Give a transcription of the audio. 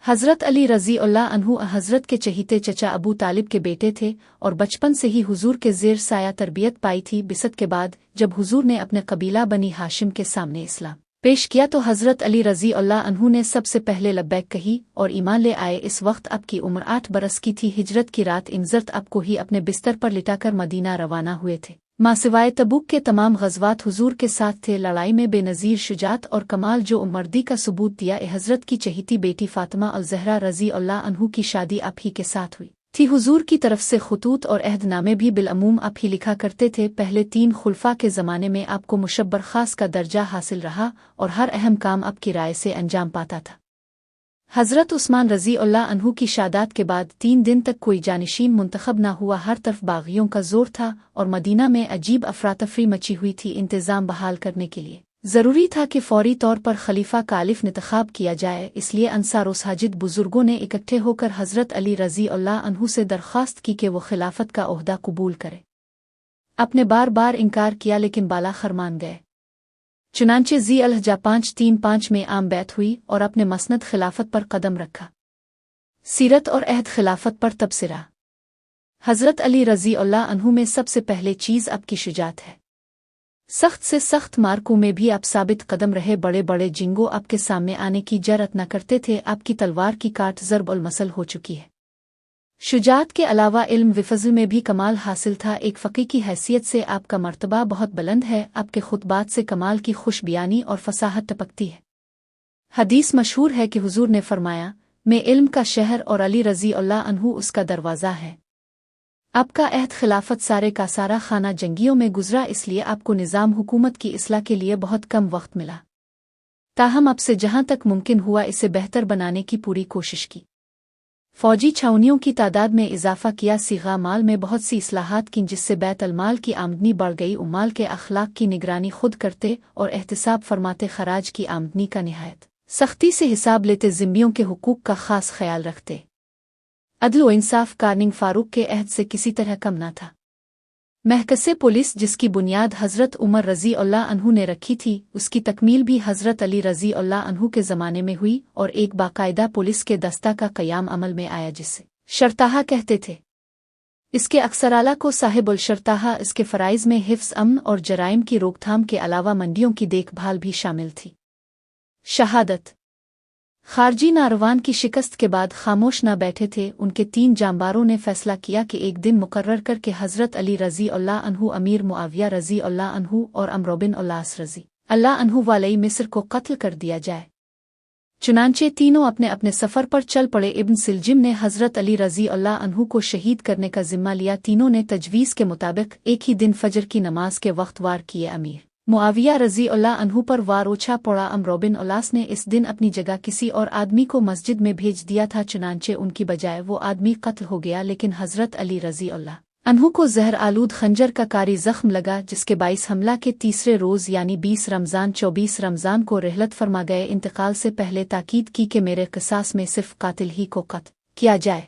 हज़रत अली रज़ी अल्लाह अन्हु हज़रत के चहीते चचा अबू तालिब के बेटे थे और बचपन से ही हुजूर के ज़ेर साया तरबियत पाई थी। बिसत के बाद जब हुजूर ने अपने कबीला बनी हाशिम के सामने इस्लाम पेश किया तो हज़रत अली रज़ी अल्लाह अन्हु ने सबसे पहले लब्बैक कही और ईमान ले आए। इस वक्त अब की उम्र 8 बरस की थी। हिजरत की रात इमज़रत अब को ही अपने बिस्तर पर लिटाकर मदीना रवाना हुए थे। मां सिवाय तबूक के तमाम ग़ज़वात हुजूर के साथ थे। लड़ाई में बेनज़ीर शुजात और कमाल जो मर्दी का सबूत दिया। हज़रत की चहीती बेटी फ़ातिमा अल-ज़हरा रज़ी अल्लाह अन्हु की शादी आप ही के साथ हुई थी। हुजूर की तरफ से खुतूत और अहदनामे भी बिलअमूम आप ही लिखा करते थे। पहले 3 खुलफा के ज़माने में आपको मुशब्बर ख़ास का दर्जा हासिल रहा और हर अहम काम आपकी राय से अंजाम पाता था। हज़रत उस्मान रज़ी अल्लाह अन्हु की शादात के बाद 3 दिन तक कोई जानिशीन मुंतखब न हुआ। हर तरफ बागियों का जोर था और मदीना में अजीब अफरातफरी मची हुई थी। इंतज़ाम बहाल करने के लिए ज़रूरी था कि फौरी तौर पर खलीफा का आलिफ इंतखाब किया जाए। इसलिए अंसार व साजिद बुजुर्गों ने इकट्ठे होकर हज़रत अली रज़ी अल्लाह अन्हु से दरख्वास्त की कि वो खिलाफत का ओहदा कबूल करे। आपने बार बार इनकार किया लेकिन बाला खरमान गए। चुनांचे ज़ी अल-हज्जा 535 में आम बैत हुई और अपने मसनद खिलाफत पर कदम रखा। सीरत और अहद खिलाफत पर तबसरा। हज़रत अली रज़ी अल्लाह अन्हु में सबसे पहले चीज़ आपकी शुजात है। सख्त से सख्त मार्कों में भी आप साबित कदम रहे। बड़े बड़े जिंगो आपके सामने आने की जरअत न करते थे। आपकी तलवार की काट ज़र्ब उल मसल हो चुकी है। शुजात के अलावा इल्म विफ़ज़्ल में भी कमाल हासिल था। एक फ़क़ीह की हैसियत से आपका मर्तबा बहुत बुलंद है। आपके खुतबात से कमाल की खुश बयानी और फसाहत टपकती है। हदीस मशहूर है कि हुजूर ने फरमाया, मैं इल्म का शहर और अली रज़ी अल्लाह अन्हु उसका दरवाज़ा है। आपका अहद खिलाफत सारे का सारा खाना जंगियों में गुजरा, इसलिए आपको निज़ाम हुकूमत की इस्लाह के लिए बहुत कम वक्त मिला। ताहम आपसे जहाँ तक मुमकिन हुआ इसे बेहतर बनाने की पूरी कोशिश की। फौजी छावनियों की तादाद में इजाफा किया। सीगा माल में बहुत सी इस्लाहात की जिससे बैत अलमाल की आमदनी बढ़ गई। उमाल के अखलाक की निगरानी खुद करते और एहतिसाब फरमाते। खराज की आमदनी का निहायत सख्ती से हिसाब लेते। ज़िम्मियों के हुकूक का खास ख्याल रखते। अदल व इंसाफ कार्निंग फारूक के अहद से किसी तरह कम न था। महकसे पुलिस जिसकी बुनियाद हज़रत उमर रज़ी अल्लाह अन्हु ने रखी थी, उसकी तकमील भी हज़रत अली रज़ी अल्लाह अन्हु के ज़माने में हुई और एक बाकायदा पुलिस के दस्ता का क़याम अमल में आया जिसे शर्ताहा कहते थे। इसके अक्सराला को साहिब उल शर्ताहा। इसके फ़राइज़ में हिफ्ज़ अमन और जराइम की रोकथाम के अलावा मंडियों की देखभाल भी शामिल थी। शहादत। खारजी नारवान की शिकस्त के बाद खामोश न बैठे थे। उनके 3 जांबारों ने फैसला किया कि एक दिन मुकर्रर करके हज़रत अली रज़ी अल्लाह अन्हु, अमीर मुआविया रज़ी अल्लाह अन्हु और अम्र बिन उल्लास रज़ी अल्लाह अन्हु वालई मिस्र को कत्ल कर दिया जाए। चुनांचे तीनों अपने अपने सफ़र पर चल पड़े। इब्न सिलजिम ने हज़रत अली रज़ी अल्लाह अन्हु को शहीद करने का जिम्मा लिया। तीनों ने तजवीज़ के मुताबिक एक ही दिन फजर की नमाज के वक्त वार किए। अमीर मुआविया रज़ी अल्लाह अन्हु पर वार ओछा पड़ा। अम्र बिन उल्लास ने इस दिन अपनी जगह किसी और आदमी को मस्जिद में भेज दिया था। चुनांचे उनकी बजाय वो आदमी कत्ल हो गया। लेकिन हज़रत अली रज़ी अल्लाह अन्हु को ज़हर आलूद खंजर का कारी ज़ख्म लगा, जिसके बाइस हमला के तीसरे रोज़ यानी 20 रमज़ान 24 रमज़ान को रहलत फरमा गए। इंतकाल से पहले ताकीद की कि मेरे क़िसास में सिर्फ कातिल ही को कत्ल किया जाए।